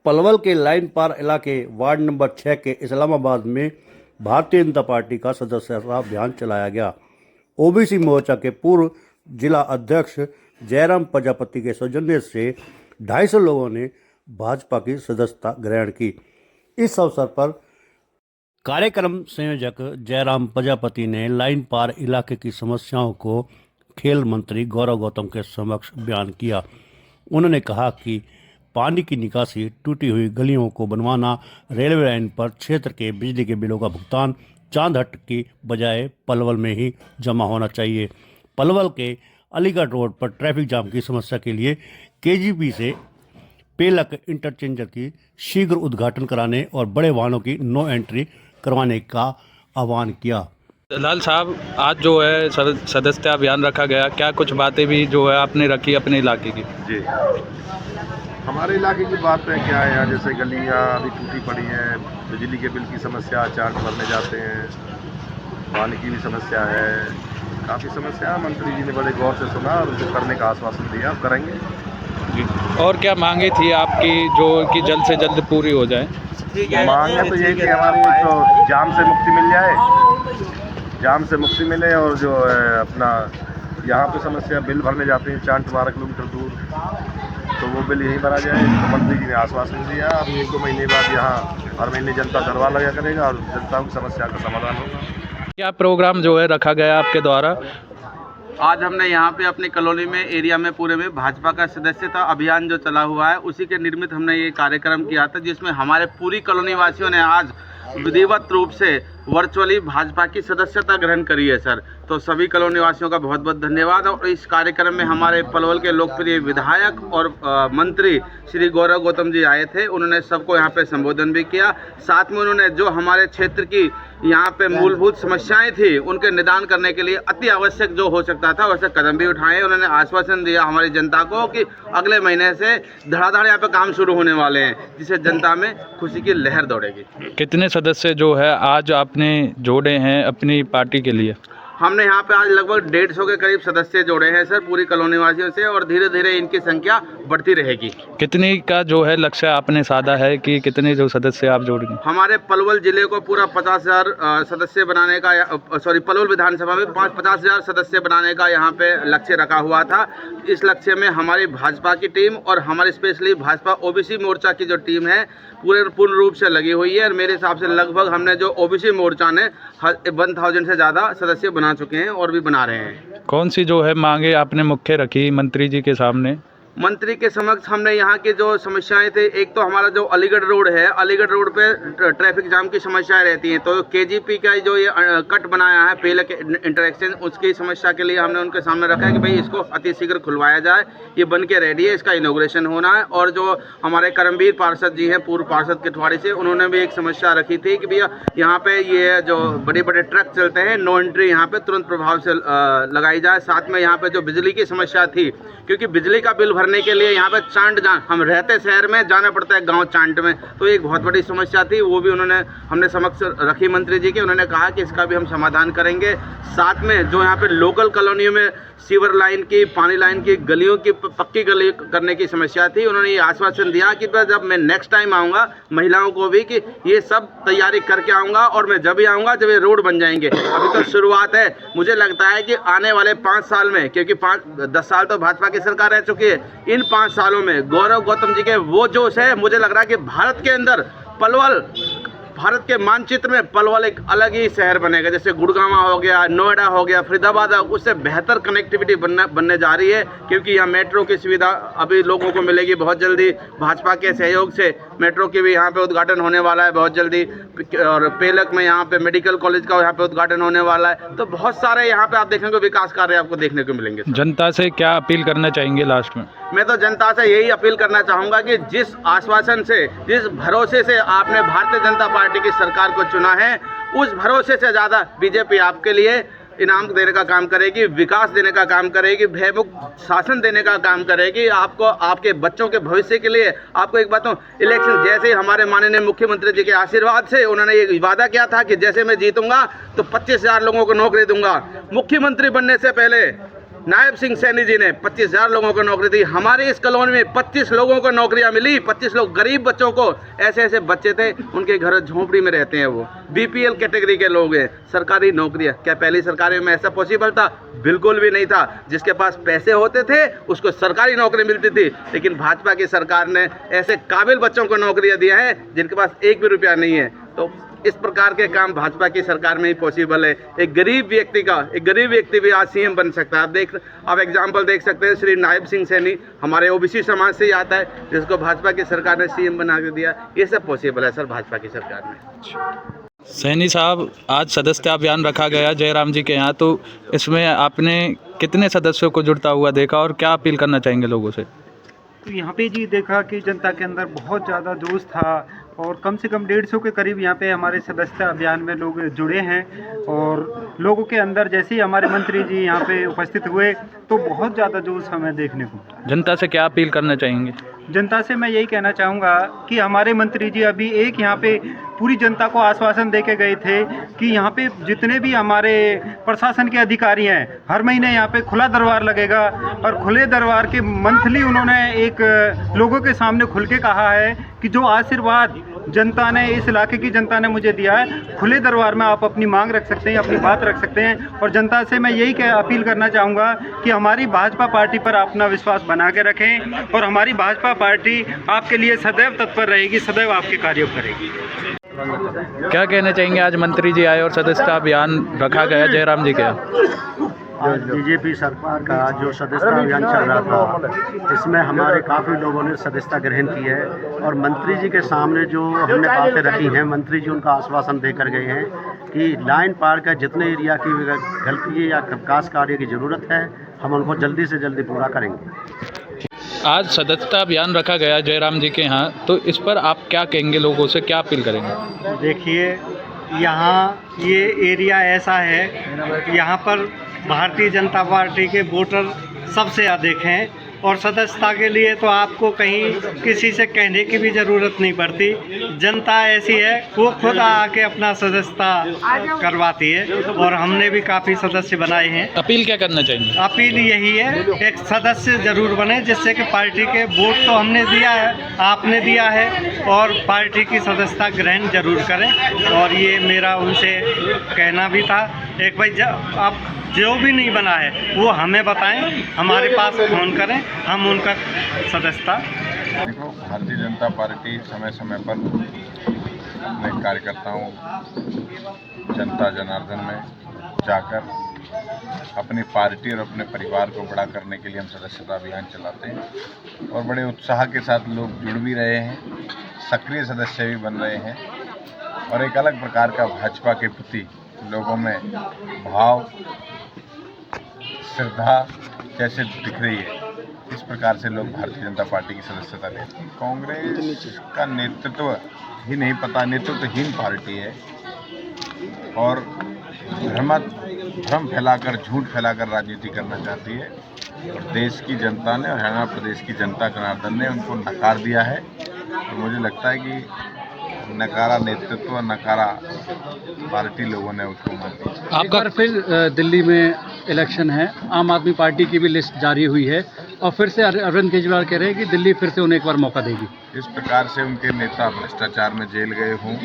पलवल के लाइन पार इलाके ward number 6 के इस्लामाबाद में भारतीय जनता पार्टी का सदस्यता अभियान चलाया गया। ओबीसी मोर्चा के पूर्व जिला अध्यक्ष जयराम प्रजापति के सौजन्य से 250 लोगों ने भाजपा की सदस्यता ग्रहण की। इस अवसर पर कार्यक्रम संयोजक जयराम प्रजापति ने लाइन पार इलाके की समस्याओं को खेल मंत्री गौरव गौतम के समक्ष बयान किया। उन्होंने कहा कि पानी की निकासी, टूटी हुई गलियों को बनवाना, रेलवे लाइन पर क्षेत्र के बिजली के बिलों का भुगतान चांदहट की बजाय पलवल में ही जमा होना चाहिए। पलवल के अलीगढ़ रोड पर ट्रैफिक जाम की समस्या के लिए केजीपी से पेलक इंटरचेंजर की शीघ्र उद्घाटन कराने और बड़े वाहनों की नो एंट्री करवाने का आह्वान किया। लाल साहब, आज जो है सदस्यता अभियान रखा गया, क्या कुछ बातें भी जो है आपने रखी अपने इलाके की? जी, हमारे इलाके की बात है क्या है, यहाँ जैसे गलियाँ अभी टूटी पड़ी हैं, बिजली के बिल की समस्या, चार्ज भरने जाते हैं, पानी की भी समस्या है, काफ़ी समस्या। मंत्री जी ने बड़े गौर से सुना और उनको करने का आश्वासन दिया, अब करेंगे जी। और क्या मांगे थी आपकी जो कि जल्द से जल्द पूरी हो जाए? मांगे तो यही कि हमारी तो जाम से मुक्ति मिल जाए, जाम से मुक्ति मिले, और जो है अपना यहाँ पे समस्या बिल भरने जाते हैं 4-12 किलोमीटर दूर, तो वो बिल यहीं भरा जाए। तो मंत्री जी ने आश्वासन दिया, अब 1-2 महीने बाद यहाँ हर महीने जनता दरबार लगा करेगा और जनता की समस्या का समाधान होगा। क्या प्रोग्राम जो है रखा गया आपके द्वारा? आज हमने यहाँ पे अपनी कॉलोनी में, एरिया में पूरे में भाजपा का सदस्यता अभियान जो चला हुआ है, उसी के निर्मित हमने ये कार्यक्रम किया था, जिसमें हमारे पूरी कॉलोनी वासियों ने आज विधिवत रूप से वर्चुअली भाजपा की सदस्यता ग्रहण करी है सर। तो सभी कॉलोनी वासियों का बहुत बहुत धन्यवाद। और इस कार्यक्रम में हमारे पलवल के लोकप्रिय विधायक और मंत्री श्री गौरव गौतम जी आए थे। उन्होंने सबको यहाँ पे संबोधन भी किया। साथ में उन्होंने जो हमारे क्षेत्र की यहाँ पे मूलभूत समस्याएं थी, उनके निदान करने के लिए अति आवश्यक जो हो सकता था वैसे कदम भी उठाए। उन्होंने आश्वासन दिया हमारी जनता को कि अगले महीने से धड़ाधड़ यहाँ पे काम शुरू होने वाले हैं, जिससे जनता में खुशी की लहर दौड़ेगी। कितने सदस्य जो है आज आपने जोड़े हैं अपनी पार्टी के लिए? हमने यहाँ पे आज लगभग 150 के करीब सदस्य जोड़े हैं सर, पूरी कॉलोनी वासियों से, और धीरे धीरे इनकी संख्या बढ़ती रहेगी। कितनी का जो है लक्ष्य आपने साधा है कि कितने जो सदस्य आप जोड़ेंगे? हमारे पलवल जिले को पूरा 50,000 सदस्य बनाने का, पलवल विधानसभा में 50,000 सदस्य बनाने का यहाँ पे लक्ष्य रखा हुआ था। इस लक्ष्य में हमारी भाजपा की टीम और हमारी स्पेशली भाजपा ओबीसी मोर्चा की जो टीम है पूर्ण रूप से लगी हुई है। और मेरे हिसाब से लगभग हमने जो ओबीसी मोर्चा ने 1000 से ज़्यादा सदस्य बना चुके हैं और भी बना रहे हैं। कौन सी जो है मांगे आपने मुख्य रखी मंत्री जी के सामने? मंत्री के समक्ष हमने यहाँ की जो समस्याएं थे, एक तो हमारा जो अलीगढ़ रोड है, अलीगढ़ रोड पे ट्रैफिक जाम की समस्याएं रहती हैं, तो केजीपी का जो ये कट बनाया है पेलक इंटरसेक्शन, उसकी समस्या के लिए हमने उनके सामने रखा है कि भाई इसको अतिशीघ्र खुलवाया जाए, ये बन के रेडी है, इसका इनॉग्रेशन होना है। और जो हमारे करमवीर पार्षद जी हैं, पूर्व पार्षद किटवाड़ी से, उन्होंने भी एक समस्या रखी थी कि भैया यहाँ पे ये जो बड़े बड़े ट्रक चलते हैं, नो एंट्री यहाँ पे तुरंत प्रभाव से लगाई जाए। साथ में यहाँ पे जो बिजली की समस्या थी, क्योंकि बिजली का बिल भरने के लिए यहाँ पे चांट हम रहते शहर में, जाना पड़ता है गांव चांट में, तो एक बहुत बड़ी समस्या थी, वो भी हमने समक्ष रखी मंत्री जी के। उन्होंने कहा कि इसका भी हम समाधान करेंगे। साथ में जो यहाँ पे लोकल कॉलोनियों में सीवर लाइन की, पानी लाइन की, गलियों की पक्की गली करने की समस्या थी, उन्होंने ये आश्वासन दिया कि जब मैं नेक्स्ट टाइम आऊँगा, महिलाओं को भी कि ये सब तैयारी करके आऊँगा, और मैं जब भी आऊँगा जब ये रोड बन जाएंगे। अभी तो शुरुआत है, मुझे लगता है कि आने वाले 5 साल में, क्योंकि 10 साल तो भाजपा की सरकार रह चुकी है, इन 5 सालों में गौरव गौतम जी के वो जोश है, मुझे लग रहा है कि भारत के अंदर पलवल, भारत के मानचित्र में पलवल एक अलग ही शहर बनेगा। जैसे गुड़गांव हो गया, नोएडा हो गया, फरीदाबाद, उससे बेहतर कनेक्टिविटी बनने जा रही है, क्योंकि यहाँ मेट्रो की सुविधा अभी लोगों को मिलेगी बहुत जल्दी। भाजपा के सहयोग से मेट्रो की भी यहाँ पे उद्घाटन होने वाला है बहुत जल्दी, और पेलक में यहाँ पे मेडिकल कॉलेज का यहाँ पे उद्घाटन होने वाला है। तो बहुत सारे यहाँ पे आप देखेंगे विकास कार्य आपको देखने को मिलेंगे। जनता से क्या अपील करना चाहेंगे लास्ट में? मैं तो जनता से यही अपील करना चाहूँगा कि जिस आश्वासन से, जिस भरोसे से आपने भारतीय जनता पार्टी की सरकार को चुना है, उस भरोसे से ज़्यादा बीजेपी आपके लिए इनाम देने का काम करेगी, विकास देने का काम करेगी, भयमुक्त शासन देने का काम करेगी। आपको, आपके बच्चों के भविष्य के लिए, आपको एक बात, इलेक्शन जैसे ही हमारे माननीय मुख्यमंत्री जी के आशीर्वाद से उन्होंने ये वादा किया था कि जैसे मैं जीतूंगा तो 25,000 लोगों को नौकरी दूंगा। मुख्यमंत्री बनने से पहले नायब सिंह सैनी जी ने 25,000 लोगों को नौकरी दी। हमारे इस कॉलोनी में 25 लोगों को नौकरियां मिली। 25 लोग, गरीब बच्चों को, ऐसे ऐसे बच्चे थे, उनके घर झोंपड़ी में रहते हैं, वो BPL कैटेगरी के लोग हैं। सरकारी नौकरियां, क्या पहली सरकारी में ऐसा पॉसिबल था? बिल्कुल भी नहीं था। जिसके पास पैसे होते थे उसको सरकारी नौकरी मिलती थी, लेकिन भाजपा की सरकार ने ऐसे काबिल बच्चों को नौकरियां दिया है जिनके पास एक भी रुपया नहीं है। तो इस प्रकार के काम भाजपा की सरकार में ही पॉसिबल है। एक गरीब व्यक्ति भी आज CM बन सकता है। आप एग्जाम्पल देख सकते हैं, श्री नायब सिंह सैनी हमारे OBC समाज से ही आता है, जिसको भाजपा की सरकार ने CM बना के दिया। ये सब पॉसिबल है सर भाजपा की सरकार में। सैनी साहब, आज सदस्यता अभियान रखा गया जयराम जी के यहाँ, तो इसमें आपने कितने सदस्यों को जुड़ता हुआ देखा और क्या अपील करना चाहेंगे लोगों से? तो यहाँ पे जी देखा कि जनता के अंदर बहुत ज़्यादा जोश था और कम से कम 150 के करीब यहाँ पे हमारे सदस्यता अभियान में लोग जुड़े हैं। और लोगों के अंदर जैसे ही हमारे मंत्री जी यहाँ पे उपस्थित हुए तो बहुत ज़्यादा जोश हमें देखने को मिला। जनता से क्या अपील करना चाहेंगे? जनता से मैं यही कहना चाहूँगा कि हमारे मंत्री जी अभी एक यहाँ पे पूरी जनता को आश्वासन दे के गए थे कि यहाँ पे जितने भी हमारे प्रशासन के अधिकारी हैं, हर महीने यहाँ पे खुला दरबार लगेगा। और खुले दरबार के मंथली उन्होंने एक लोगों के सामने खुल के कहा है कि जो आशीर्वाद जनता ने, इस इलाके की जनता ने मुझे दिया है, खुले दरबार में आप अपनी मांग रख सकते हैं, अपनी बात रख सकते हैं। और जनता से मैं यही अपील करना चाहूँगा कि हमारी भाजपा पार्टी पर अपना विश्वास बना के रखें और हमारी भाजपा पार्टी आपके लिए सदैव तत्पर रहेगी, सदैव आपके कार्यों करेगी। क्या कहना चाहेंगे, आज मंत्री जी आए और सदस्यता अभियान रखा गया जयराम जी के यहाँ? आज बीजेपी सरकार का जो सदस्यता अभियान चल रहा था, इसमें हमारे काफ़ी लोगों ने सदस्यता ग्रहण की है। और मंत्री जी के सामने जो हमने बातें रखी हैं, मंत्री जी उनका आश्वासन देकर गए हैं कि लाइन पार का जितने एरिया की गलती या विकास कार्य की ज़रूरत है, हम उनको जल्दी से जल्दी पूरा करेंगे। आज सदस्यता अभियान रखा गया जयराम जी के यहाँ, तो इस पर आप क्या कहेंगे, लोगों से क्या अपील करेंगे? देखिए, यहाँ ये एरिया ऐसा है, यहाँ पर भारतीय जनता पार्टी के वोटर सबसे अधिक हैं और सदस्यता के लिए तो आपको कहीं किसी से कहने की भी ज़रूरत नहीं पड़ती। जनता ऐसी है, वो खुद आके अपना सदस्यता करवाती है और हमने भी काफ़ी सदस्य बनाए हैं। अपील क्या करना चाहेंगे? अपील यही है, एक सदस्य ज़रूर बने जिससे कि पार्टी के वोट तो हमने दिया है, आपने दिया है, और पार्टी की सदस्यता ग्रहण जरूर करें। और ये मेरा उनसे कहना भी था, एक भाई आप जो भी नहीं बना है वो हमें बताएं, हमारे पास फ़ोन करें, हम उनका सदस्यता। देखो, भारतीय जनता पार्टी समय समय पर अपने कार्यकर्ताओं, जनता जनार्दन में जाकर अपनी पार्टी और अपने परिवार को बड़ा करने के लिए हम सदस्यता अभियान चलाते हैं और बड़े उत्साह के साथ लोग जुड़ भी रहे हैं, सक्रिय सदस्य भी बन रहे हैं और एक अलग प्रकार का भाजपा के प्रति लोगों में भाव, श्रद्धा जैसे दिख रही है, इस प्रकार से लोग भारतीय जनता पार्टी की सदस्यता लेते हैं। कांग्रेस का नेतृत्व ही नहीं पता, नेतृत्वहीन पार्टी है और भ्रम फैलाकर, झूठ फैलाकर राजनीति करना चाहती है और देश की जनता ने और हरियाणा प्रदेश की जनता जनार्दन ने उनको नकार दिया है। और मुझे लगता है कि नकारा नेतृत्व, नकारा पार्टी लोगों ने उसको मान दिया। आपका फिर दिल्ली में इलेक्शन है, आम आदमी पार्टी की भी लिस्ट जारी हुई है और फिर से अरविंद केजरीवाल कह रहे हैं कि दिल्ली फिर से उन्हें एक बार मौका देगी। इस प्रकार से उनके नेता भ्रष्टाचार में जेल गए हों,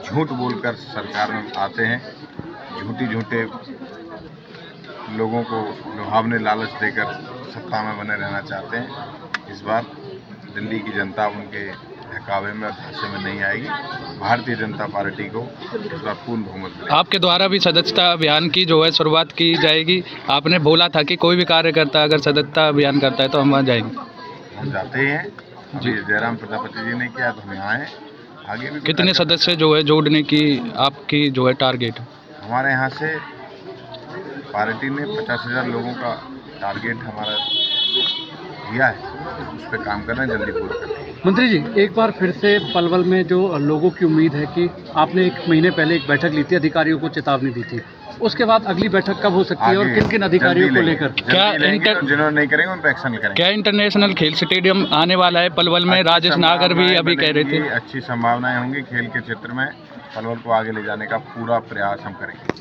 झूठ बोलकर सरकार में आते हैं, झूठे लोगों को लुभावने लालच देकर सत्ता में बने रहना चाहते हैं। इस बार दिल्ली की जनता उनके बहकावे में और झांसे में नहीं आएगी। भारतीय जनता पार्टी को इस बार पूर्ण बहुमत मिलेगा। आपके द्वारा भी सदस्यता अभियान की जो है शुरुआत की जाएगी। आपने बोला था कि कोई भी कार्यकर्ता अगर सदस्यता अभियान करता है तो हम वहाँ जाएंगे। हम जाते हैं, अभी जयराम प्रजापति जी ने किया तो हम यहाँ हैं, आगे भी। कितने सदस्य जो है जोड़ने की आपकी जो है टारगेट है? हमारे यहाँ से पार्टी ने 50,000 लोगों का टारगेट हमारा दिया है, उस पर काम करना जल्दी पूरा करें। मंत्री जी, एक बार फिर से पलवल में जो लोगों की उम्मीद है कि आपने 1 महीने पहले एक बैठक ली थी, अधिकारियों को चेतावनी दी थी, उसके बाद अगली बैठक कब हो सकती है और किन किन अधिकारियों को लेकर? क्या जिन्होंने नहीं करेंगे उन पर एक्शन करेंगे। क्या इंटरनेशनल खेल स्टेडियम आने वाला है पलवल में? राजेश नागर भी अभी कह रहे थे। अच्छी संभावनाएं होंगी खेल के क्षेत्र में, पलवल को आगे ले जाने का पूरा प्रयास हम करेंगे।